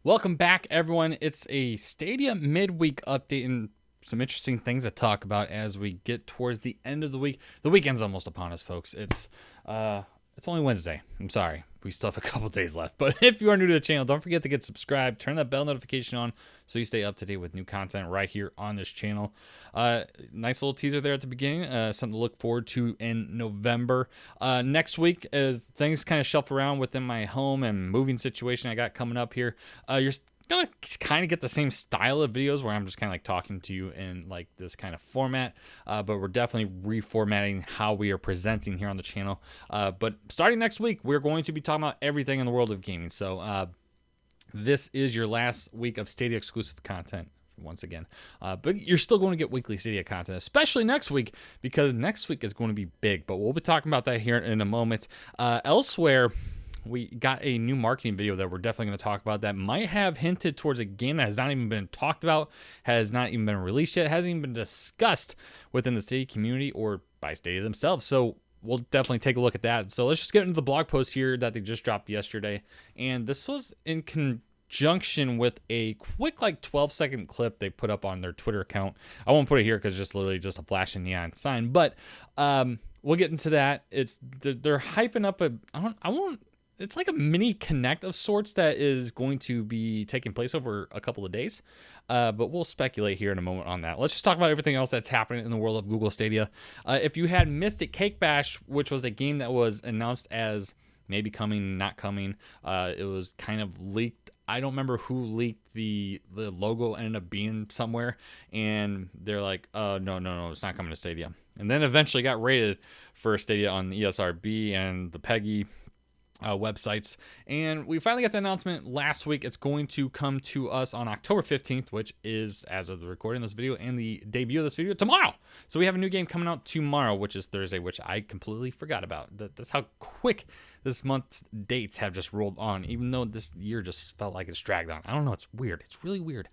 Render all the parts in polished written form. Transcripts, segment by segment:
Welcome back, everyone. It's a Stadia midweek update and some interesting things to talk about as we get towards the end of the week. The weekend's almost upon us, folks. It's only Wednesday. I'm sorry. We still have a couple days left. But if you are new to the channel, don't forget to get subscribed. Turn that bell notification on so you stay up to date with new content right here on this channel. Nice little teaser there at the beginning. Something to look forward to in November. Next week, as things kind of shuffle around within my home and moving situation I got coming up here, you're gonna kind of get the same style of videos where I'm just kind of like talking to you in like this kind of format, but we're definitely reformatting how we are presenting here on the channel. But starting next week, we're going to be talking about everything in the world of gaming. So this is your last week of Stadia exclusive content once again, but you're still going to get weekly Stadia content, especially next week, because next week is going to be big. But we'll be talking about that here in a moment. Elsewhere, we got a new marketing video that we're definitely going to talk about that might have hinted towards a game that has not even been talked about, has not even been released yet, hasn't even been discussed within the Stadia community or by Stadia themselves. So we'll definitely take a look at that. So let's just get into the blog post here that they just dropped yesterday. And this was in conjunction with a quick like 12-second clip they put up on their Twitter account. I won't put it here because it's just literally just a flashing neon sign, but we'll get into that. They're hyping up it's like a mini Connect of sorts that is going to be taking place over a couple of days, but we'll speculate here in a moment on that. Let's just talk about everything else that's happening in the world of Google Stadia. If you had missed it, Cake Bash, which was a game that was announced as maybe coming, not coming, it was kind of leaked. I don't remember who leaked the logo, ended up being somewhere, and they're like, no, it's not coming to Stadia. And then eventually got rated for Stadia on the ESRB and the PEGI websites, and we finally got the announcement last week. It's going to come to us on October 15th, which is, as of the recording of this video and the debut of this video, tomorrow. So we have a new game coming out tomorrow, which is Thursday, which I completely forgot about. That's how quick this month's dates have just rolled on, even though this year just felt like it's dragged on. I don't know, it's weird. It's really weird.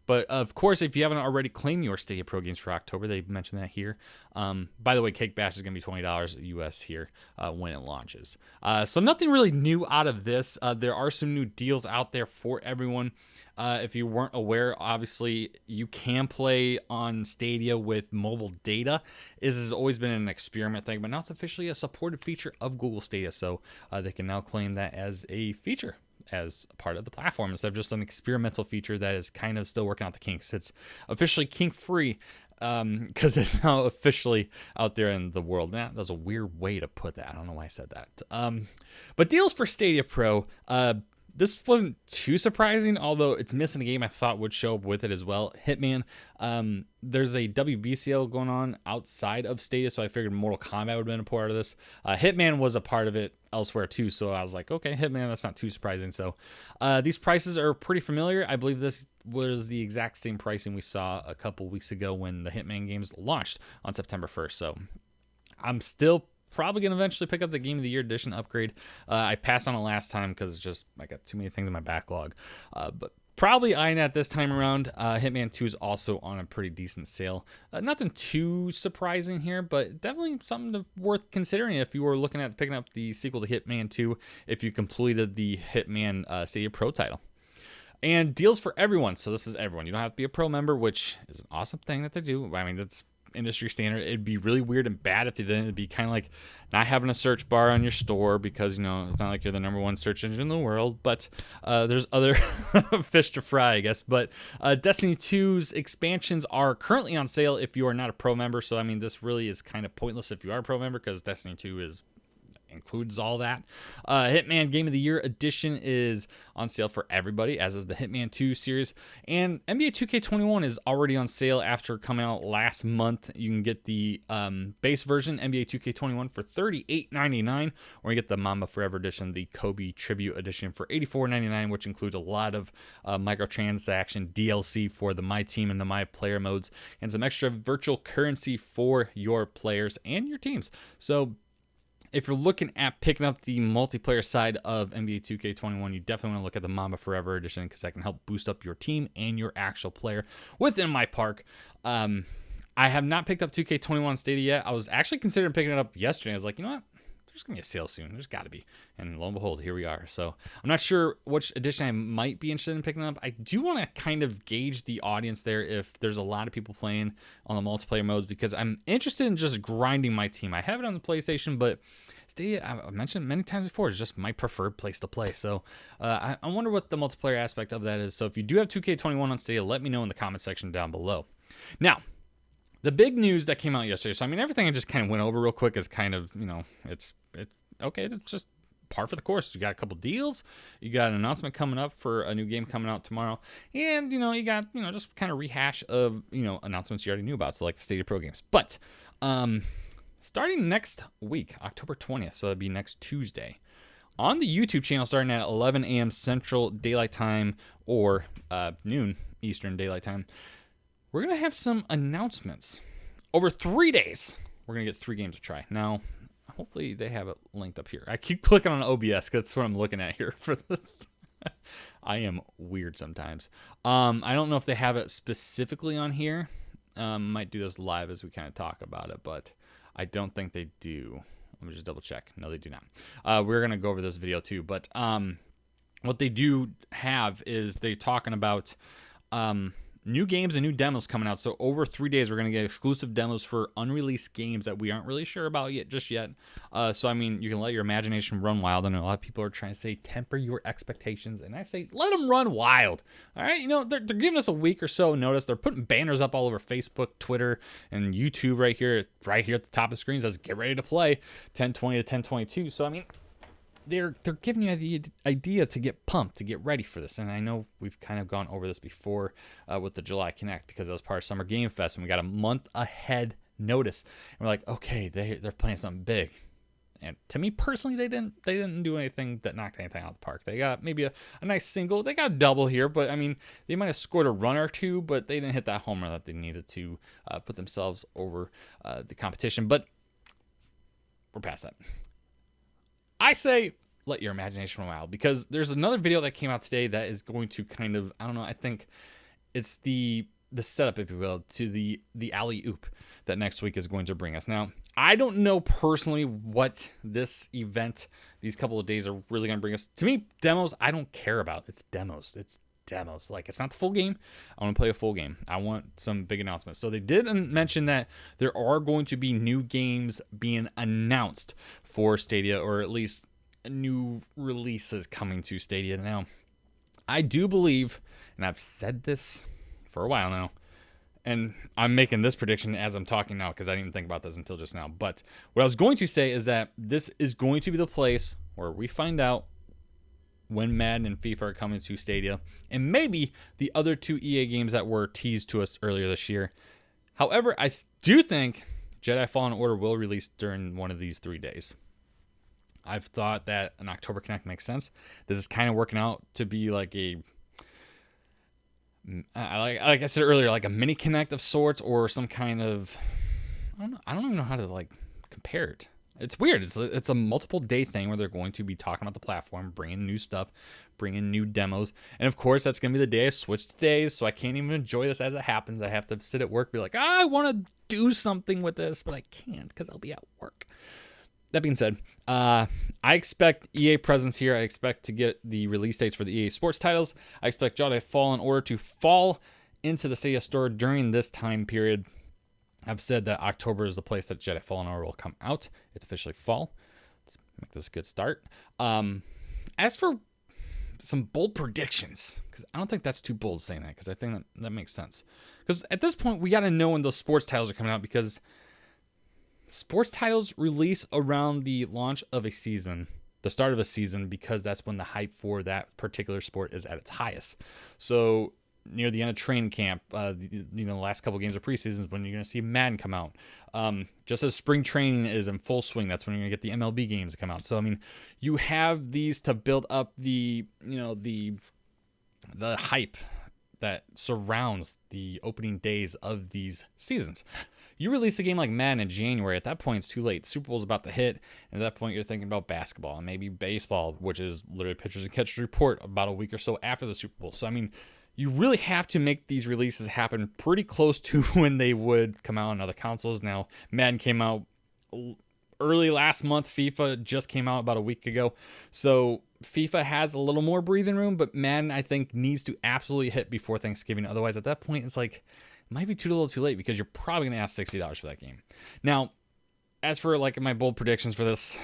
But of course, if you haven't already claimed your Stadia Pro games for October, they mentioned that here. By the way, Cake Bash is going to be $20 US here when it launches. So nothing really new out of this. There are some new deals out there for everyone. If you weren't aware, obviously you can play on Stadia with mobile data. This has always been an experiment thing, but now it's officially a supported feature of Google Stadia. So they can now claim that as a feature, as part of the platform, instead of just an experimental feature that is kind of still working out the kinks. It's officially kink free because it's now officially out there in the world. Now, that was a weird way to put that. I don't know why I said that. But deals for Stadia Pro, this wasn't too surprising, although it's missing a game I thought would show up with it as well. Hitman. There's a WB sale going on outside of Stadia, so I figured Mortal Kombat would have been a part of this. Hitman was a part of it elsewhere too, so I was like, okay, Hitman, that's not too surprising. So these prices are pretty familiar. I believe this was the exact same pricing we saw a couple weeks ago when the Hitman games launched on September 1st. So I'm still probably going to eventually pick up the Game of the Year Edition upgrade. I passed on it last time because just I got too many things in my backlog. But probably eyeing at this time around. Hitman 2 is also on a pretty decent sale. Nothing too surprising here, but definitely something worth considering if you were looking at picking up the sequel to Hitman 2 if you completed the Hitman Stadia Pro title. And deals for everyone. So this is everyone. You don't have to be a pro member, which is an awesome thing that they do. I mean, that's industry standard. It'd be really weird and bad if they didn't. It'd be kind of like not having a search bar on your store because, you know, it's not like you're the #1 search engine in the world, but there's other fish to fry, I guess. But Destiny 2's expansions are currently on sale if you are not a pro member. So, I mean, this really is kind of pointless if you are a pro member because Destiny 2 includes all that. Hitman Game of the Year Edition is on sale for everybody, as is the Hitman 2 series. And NBA 2K21 is already on sale after coming out last month. You can get the base version, NBA 2K21, for $38.99, or you get the Mamba Forever Edition, the Kobe Tribute Edition, for $84.99, which includes a lot of microtransaction DLC for the My Team and the My Player modes, and some extra virtual currency for your players and your teams. So if you're looking at picking up the multiplayer side of NBA 2K21, you definitely want to look at the Mamba Forever Edition because that can help boost up your team and your actual player within my park. I have not picked up 2K21 Stadia yet. I was actually considering picking it up yesterday. I was like, you know what? there's going to be a sale soon. There's got to be. And lo and behold, here we are. So I'm not sure which edition I might be interested in picking up. I do want to kind of gauge the audience there if there's a lot of people playing on the multiplayer modes, because I'm interested in just grinding my team. I have it on the PlayStation, but Stadia, I mentioned many times before, is just my preferred place to play. So I wonder what the multiplayer aspect of that is. So if you do have 2K21 on Stadia, let me know in the comment section down below. Now, the big news that came out yesterday, so I mean, everything I just kind of went over real quick is kind of, it's okay, it's just par for the course. You got a couple deals, you got an announcement coming up for a new game coming out tomorrow, and, you got, just kind of rehash of, announcements you already knew about, so like the Stadia Pro games. But, starting next week, October 20th, so that'd be next Tuesday, on the YouTube channel starting at 11 a.m. Central Daylight Time or noon Eastern Daylight Time, we're going to have some announcements. Over 3 days, we're going to get 3 games to try. Now, hopefully they have it linked up here. I keep clicking on OBS because that's what I'm looking at here. I am weird sometimes. I don't know if they have it specifically on here. Might do this live as we kind of talk about it, but I don't think they do. Let me just double check. No, they do not. We're going to go over this video too, but what they do have is they're talking about new games and new demos coming out. So over 3 days, we're going to get exclusive demos for unreleased games that we aren't really sure about just yet. So, I mean, you can let your imagination run wild. I know a lot of people are trying to say temper your expectations, and I say let them run wild. All right, they're giving us a week or so notice. They're putting banners up all over Facebook, Twitter, and YouTube right here at the top of the screen. Says get ready to play 1020 to 1022. So, I mean, they're giving you the idea to get pumped, to get ready for this. And I know we've kind of gone over this before with the July Connect, because that was part of Summer Game Fest, and we got a month ahead notice. And we're like, okay, they're playing something big. And to me personally, they didn't do anything that knocked anything out of the park. They got maybe a nice single. They got a double here, but I mean, they might have scored a run or two, but they didn't hit that home run that they needed to put themselves over the competition. But we're past that. I say let your imagination run wild, because there's another video that came out today that is going to kind of, I don't know, I think it's the setup, if you will, to the alley-oop that next week is going to bring us. Now, I don't know personally what this event, these couple of days, are really going to bring us. To me, demos, I don't care about. It's demos. It's demos. Like, it's not the full game. I want to play a full game. I want some big announcements. So they did mention that there are going to be new games being announced for Stadia, or at least new releases coming to Stadia. Now, I do believe, and I've said this for a while now, and I'm making this prediction as I'm talking now because I didn't even think about this until just now, but what I was going to say is that this is going to be the place where we find out when Madden and FIFA are coming to Stadia, and maybe the other 2 EA games that were teased to us earlier this year. However, I do think Jedi Fallen Order will release during one of these 3 days. I've thought that an October Connect makes sense. This is kind of working out to be like like I said earlier, like a mini Connect of sorts, or some kind of, I don't even know how to like compare it. It's weird. It's a multiple day thing where they're going to be talking about the platform, bringing new stuff, bringing new demos. And of course, that's going to be the day I switch to days, so I can't even enjoy this as it happens. I have to sit at work, be like, I want to do something with this, but I can't because I'll be at work. That being said, I expect EA presence here. I expect to get the release dates for the EA Sports titles. I expect Jedi Fallen Order to fall into the Stadia store during this time period. I've said that October is the place that Jedi Fallen Order will come out. It's officially fall. Let's make this a good start. As for some bold predictions, because I don't think that's too bold saying that, because I think that makes sense. Because at this point, we got to know when those sports titles are coming out, because sports titles release around the launch of a season, the start of a season, because that's when the hype for that particular sport is at its highest. So near the end of training camp, the last couple of games of preseason is when you're going to see Madden come out. Just as spring training is in full swing, that's when you're going to get the MLB games to come out. So, I mean, you have these to build up the hype that surrounds the opening days of these seasons. You release a game like Madden in January, at that point it's too late. Super Bowl's about to hit, and at that point you're thinking about basketball and maybe baseball, which is literally pitchers and catchers report about a week or so after the Super Bowl. So, I mean, you really have to make these releases happen pretty close to when they would come out on other consoles. Now, Madden came out early last month. FIFA just came out about a week ago. So FIFA has a little more breathing room, but Madden, I think, needs to absolutely hit before Thanksgiving. Otherwise, at that point, it's like, it might be too little too late because you're probably going to ask $60 for that game. Now, as for like my bold predictions for this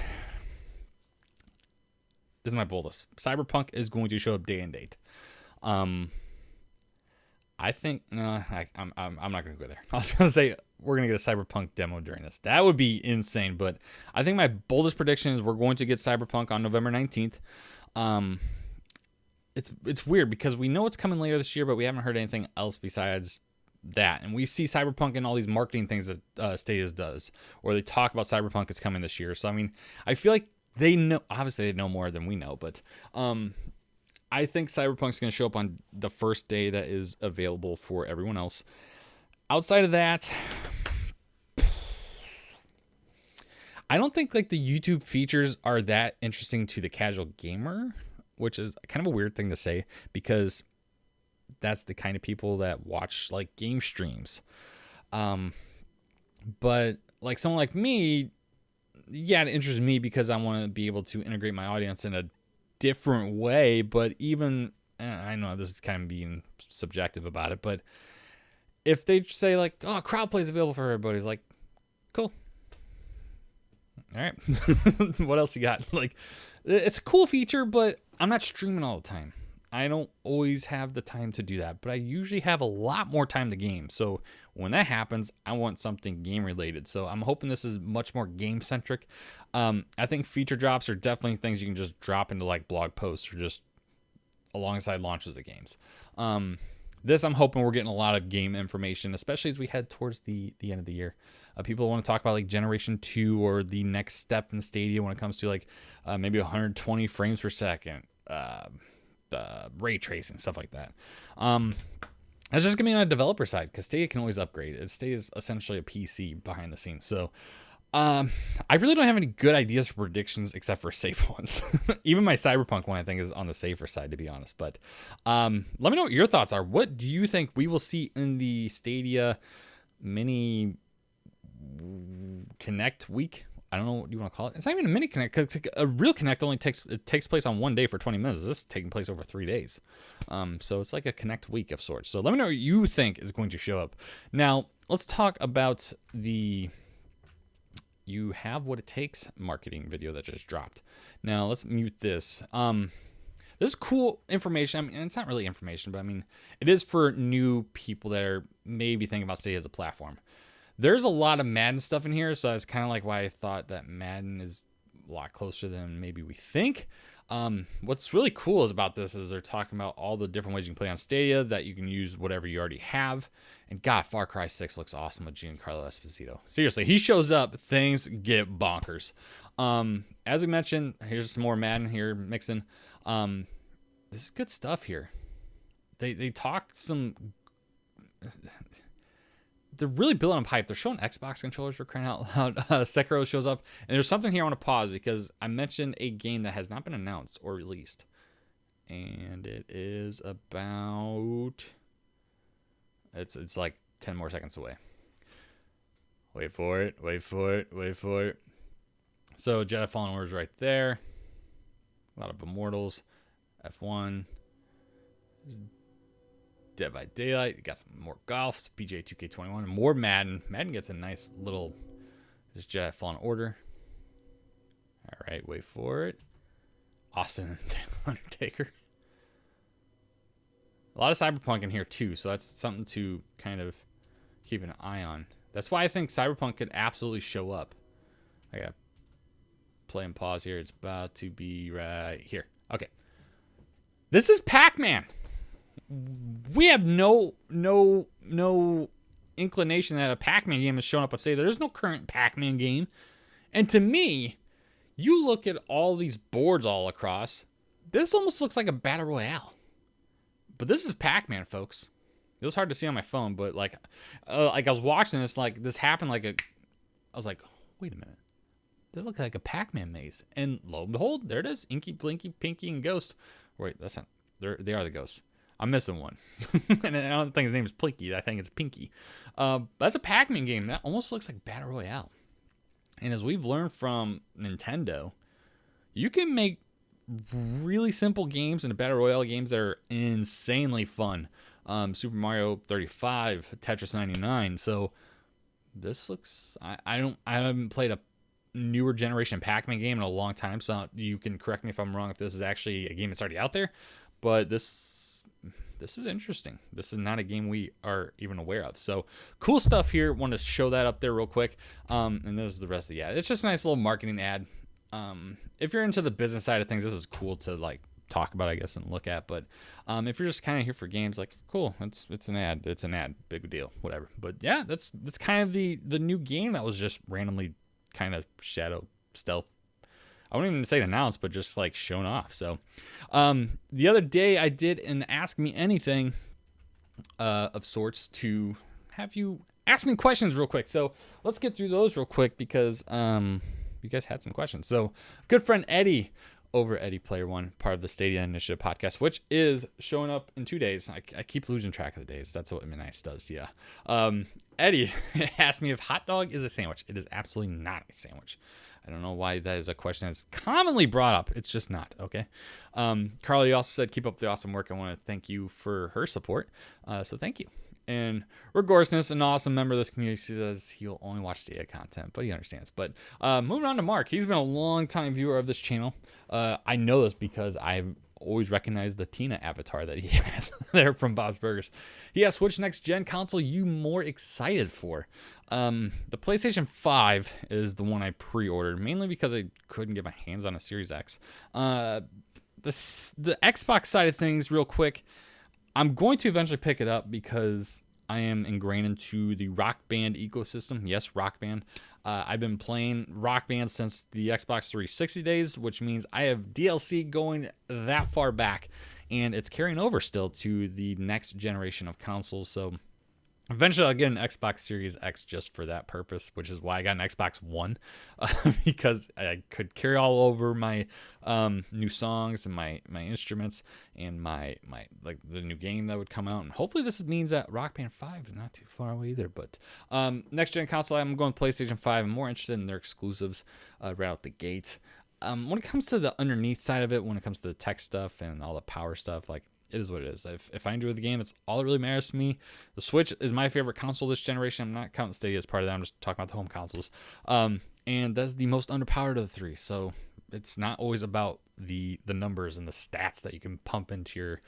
is my boldest. Cyberpunk is going to show up day and date. I think no, I'm not going to go there. I was going to say we're going to get a Cyberpunk demo during this. That would be insane. But I think my boldest prediction is we're going to get Cyberpunk on November 19th. It's weird because we know it's coming later this year, but we haven't heard anything else besides that. And we see Cyberpunk in all these marketing things that Stadia does, or they talk about Cyberpunk is coming this year. So I mean, I feel like they know. Obviously, they know more than we know, but I think Cyberpunk's going to show up on the first day that is available for everyone else. Outside of that, I don't think like the YouTube features are that interesting to the casual gamer, which is kind of a weird thing to say because that's the kind of people that watch like game streams. But like someone like me, yeah, it interests me because I want to be able to integrate my audience in a different way. But even, I know this is kind of being subjective about it, but if they say like, oh, crowd play is available for everybody, it's like, cool. All right. What else you got? Like, it's a cool feature, but I'm not streaming all the time. I don't always have the time to do that, but I usually have a lot more time to game. So when that happens, I want something game related. So I'm hoping this is much more game centric. I think feature drops are definitely things you can just drop into like blog posts or just alongside launches of games. This, I'm hoping we're getting a lot of game information, especially as we head towards the end of the year. People want to talk about like Generation 2 or the next step in Stadia when it comes to like maybe 120 frames per second, ray tracing, stuff like that. That's just going to be on a developer side because Stadia can always upgrade. Stadia is essentially a PC behind the scenes. So I really don't have any good ideas for predictions except for safe ones. Even my Cyberpunk one, I think, is on the safer side, to be honest. But let me know what your thoughts are. What do you think we will see in the Stadia mini Connect week? I don't know what you want to call it. It's not even a mini Connect because a real Connect only takes place on one day for 20 minutes. This is taking place over 3 days. So it's like a Connect week of sorts. So let me know what you think is going to show up. Now, let's talk about the You Have What It Takes marketing video that just dropped. Now, let's mute this. This is cool information. I mean, it's not really information, but I mean, it is for new people that are maybe thinking about Stadia as a platform. There's a lot of Madden stuff in here, so it's kind of like why I thought that Madden is a lot closer than maybe we think. What's really cool is about this is they're talking about all the different ways you can play on Stadia, that you can use whatever you already have. And God, Far Cry 6 looks awesome with Giancarlo Esposito. Seriously, he shows up, things get bonkers. As we mentioned, here's some more Madden here mixing. This is good stuff here. They talk some... They're really building on pipe. They're showing Xbox controllers for crying out loud. Sekiro shows up. And there's something here I want to pause because I mentioned a game that has not been announced or released. And it is about... It's like 10 more seconds away. Wait for it. So Jedi Fallen Order is right there. A lot of Immortals. F1. Dead by Daylight. Got some more golfs. PGA 2K21. More Madden. Madden gets a nice little... This Jedi Fallen Order. All right, wait for it. Austin and Undertaker. A lot of Cyberpunk in here too, so that's something to kind of keep an eye on. That's why I think Cyberpunk could absolutely show up. I gotta play and pause here. It's about to be right here. Okay. This is Pac-Man. We have no inclination that a Pac-Man game has shown up on Stadia. There's no current Pac-Man game. And to me, you look at all these boards all across, this almost looks like a battle royale. But this is Pac-Man, folks. It was hard to see on my phone, but like I was watching this, like this happened I was like, wait a minute. They look like a Pac-Man maze. And lo and behold, there it is. Inky, Blinky, Pinky, and Ghost. Wait, that's not... They are the ghosts. I'm missing one. And I don't think his name is Plinky. I think it's Pinky. That's a Pac-Man game. That almost looks like Battle Royale. And as we've learned from Nintendo, you can make really simple games and battle royale games that are insanely fun. Super Mario 35, Tetris 99. So this looks. I haven't played a newer generation Pac-Man game in a long time. So you can correct me if I'm wrong if this is actually a game that's already out there. But this is interesting. This is not a game we are even aware of. So cool stuff here. Want to show that up there real quick. And this is the rest of the ad. It's just a nice little marketing ad. If you're into the business side of things, this is cool to like talk about, I guess, and look at. But if you're just kind of here for games, like cool, it's an ad. It's an ad. Big deal. Whatever. But yeah, that's kind of the new game that was just randomly kind of shadow stealth. I wouldn't even say announced, but just like shown off. So the other day I did an Ask Me Anything of sorts to have you ask me questions real quick. So let's get through those real quick because you guys had some questions. So good friend Eddie over Eddie Player One, part of the Stadia Initiative podcast, which is showing up in 2 days. I keep losing track of the days. That's what Nice does. Yeah. Eddie asked me if hot dog is a sandwich. It is absolutely not a sandwich. I don't know why that is a question that's commonly brought up. It's just not. Okay. Carly also said, keep up the awesome work. I want to thank you for her support. So thank you. And Regorsness, an awesome member of this community, says he'll only watch Stadia content, but he understands. But moving on to Mark. He's been a long-time viewer of this channel. I know this because I've always recognized the Tina avatar that he has there from Bob's Burgers. He asked, which next-gen console you more excited for? The PlayStation 5 is the one I pre-ordered, mainly because I couldn't get my hands on a Series X. The Xbox side of things, real quick, I'm going to eventually pick it up because I am ingrained into the Rock Band ecosystem. Yes, Rock Band. I've been playing Rock Band since the Xbox 360 days, which means I have DLC going that far back, and it's carrying over still to the next generation of consoles. So eventually I'll get an Xbox Series X just for that purpose, which is why I got an Xbox One, because I could carry all over my new songs and my instruments and my like the new game that would come out. And hopefully this means that Rock Band 5 is not too far away either. But next gen console, I'm going PlayStation 5. I'm more interested in their exclusives right out the gate. When it comes to the underneath side of it, when it comes to the tech stuff and all the power stuff, like, it is what it is. If I enjoy the game, that's all that really matters to me. The Switch is my favorite console this generation. I'm not counting Stadia as part of that. I'm just talking about the home consoles. And that's the most underpowered of the three. So it's not always about the numbers and the stats that you can pump into your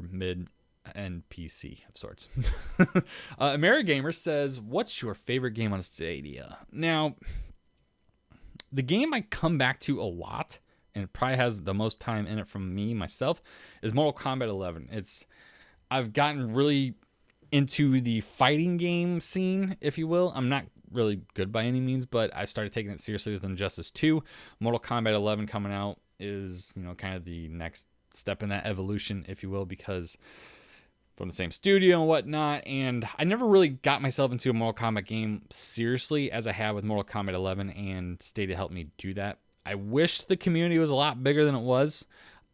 mid-end PC of sorts. AmeriGamer says, what's your favorite game on Stadia? Now, the game I come back to a lot, and it probably has the most time in it from me, myself, is Mortal Kombat 11. I've gotten really into the fighting game scene, if you will. I'm not really good by any means, but I started taking it seriously with Injustice 2. Mortal Kombat 11 coming out is, kind of the next step in that evolution, if you will, because from the same studio and whatnot, and I never really got myself into a Mortal Kombat game seriously as I have with Mortal Kombat 11, and Stadia helped me do that. I wish the community was a lot bigger than it was.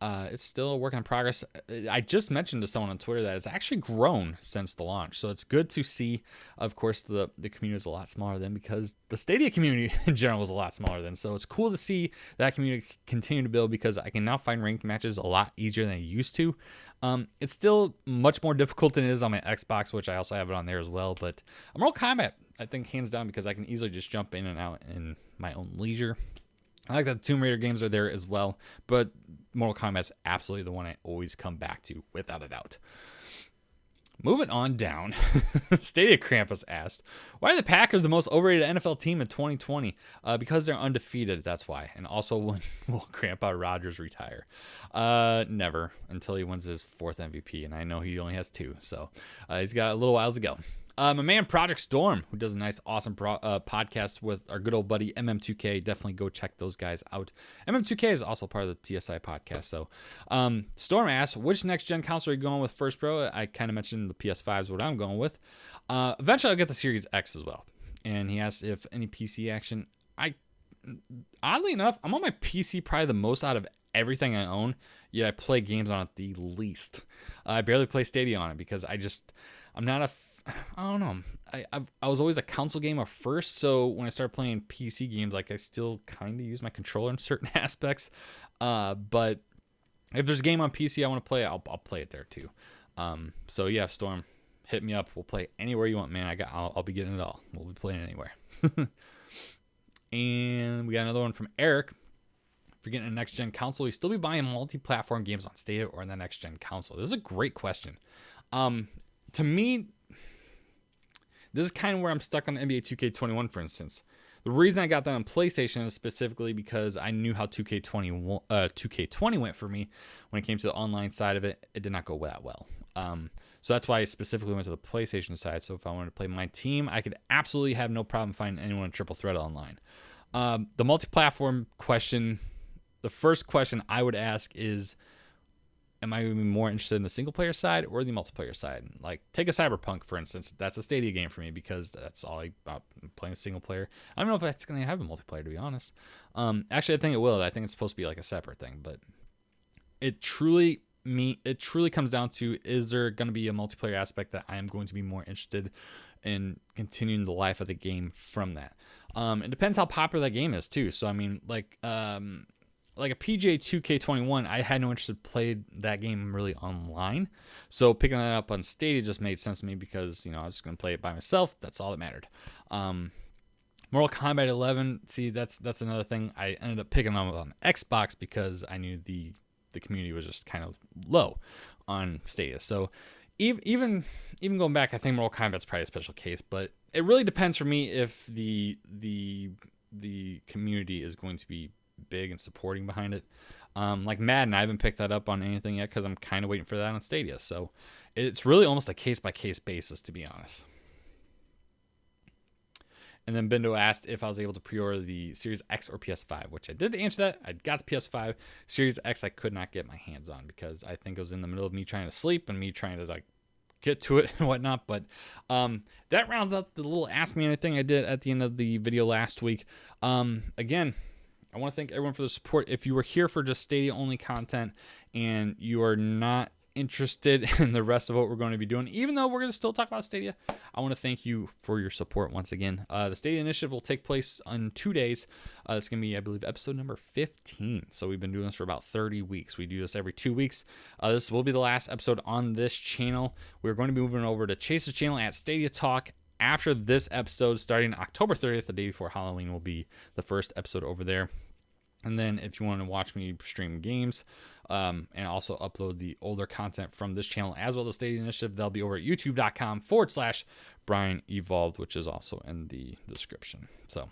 It's still a work in progress. I just mentioned to someone on Twitter that it's actually grown since the launch. So it's good to see. Of course, the community is a lot smaller than, because the Stadia community in general was a lot smaller than. So it's cool to see that community continue to build, because I can now find ranked matches a lot easier than I used to. It's still much more difficult than it is on my Xbox, which I also have it on there as well. But Mortal Kombat, I think, hands down, because I can easily just jump in and out in my own leisure. I like that the Tomb Raider games are there as well, but Mortal Kombat's absolutely the one I always come back to, without a doubt. Moving on down, Stadia Krampus asked, why are the Packers the most overrated NFL team in 2020? Because they're undefeated, that's why. And also, when will Grandpa Rodgers retire? Never, until he wins his 4th MVP, and I know he only has 2, so he's got a little while to go. My man Project Storm, who does a nice, awesome podcast with our good old buddy MM2K. Definitely go check those guys out. MM2K is also part of the TSI podcast. So Storm asks, which next-gen console are you going with first, bro? I kind of mentioned the PS5 is what I'm going with. Eventually, I'll get the Series X as well. And he asks if any PC action. Oddly enough, I'm on my PC probably the most out of everything I own, yet I play games on it the least. I barely play Stadia on it because I don't know. I was always a console gamer first, so when I started playing PC games, like I still kind of use my controller in certain aspects. But if there's a game on PC I want to play, I'll play it there too. So yeah, Storm, hit me up. We'll play anywhere you want, man. I'll be getting it all. We'll be playing anywhere. And we got another one from Eric. If you're getting a next-gen console, you still be buying multi-platform games on Stadia or on the next-gen console? This is a great question. To me, this is kind of where I'm stuck on NBA 2K21, for instance. The reason I got that on PlayStation is specifically because I knew how 2K20 went for me when it came to the online side of it. It did not go that well. So that's why I specifically went to the PlayStation side. So if I wanted to play my team, I could absolutely have no problem finding anyone in triple threat online. The multi-platform question, the first question I would ask is, am I going to be more interested in the single-player side or the multiplayer side? Like, take a Cyberpunk, for instance. That's a Stadia game for me because that's all I'm playing a single player. I don't know if that's going to have a multiplayer, to be honest. Actually, I think it will. I think it's supposed to be like a separate thing. But it truly comes down to, is there going to be a multiplayer aspect that I am going to be more interested in continuing the life of the game from that? It depends how popular that game is, too. So, I mean, like a PGA 2K21, I had no interest to play that game really online. So picking that up on Stadia just made sense to me because, I was just going to play it by myself. That's all that mattered. Mortal Kombat 11, see, that's another thing. I ended up picking on Xbox because I knew the community was just kind of low on Stadia. So even going back, I think Mortal Kombat's probably a special case, but it really depends for me if the community is going to be big and supporting behind it. Like Madden, I haven't picked that up on anything yet because I'm kind of waiting for that on Stadia. So it's really almost a case-by-case basis, to be honest. And then Bendo asked if I was able to pre-order the Series X or PS5, which I did answer that. I got the PS5. Series X I could not get my hands on because I think it was in the middle of me trying to sleep and me trying to get to it and whatnot. But that rounds out the little Ask Me Anything I did at the end of the video last week. Again, I want to thank everyone for the support. If you were here for just Stadia-only content and you are not interested in the rest of what we're going to be doing, even though we're going to still talk about Stadia, I want to thank you for your support once again. The Stadia Initiative will take place in 2 days. It's going to be, I believe, episode number 15. So we've been doing this for about 30 weeks. We do this every 2 weeks. This will be the last episode on this channel. We're going to be moving over to Chase's channel at Stadia Talk. After this episode, starting October 30th, the day before Halloween, will be the first episode over there. And then if you want to watch me stream games and also upload the older content from this channel as well as the Stadia Initiative, they'll be over at youtube.com/Brian Evolved, which is also in the description. So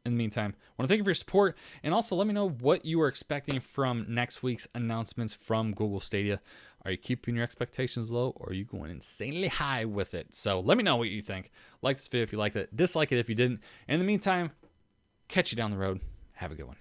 in the meantime, I want to thank you for your support. And also let me know what you are expecting from next week's announcements from Google Stadia. Are you keeping your expectations low or are you going insanely high with it? So let me know what you think. Like this video if you liked it. Dislike it if you didn't. In the meantime, catch you down the road. Have a good one.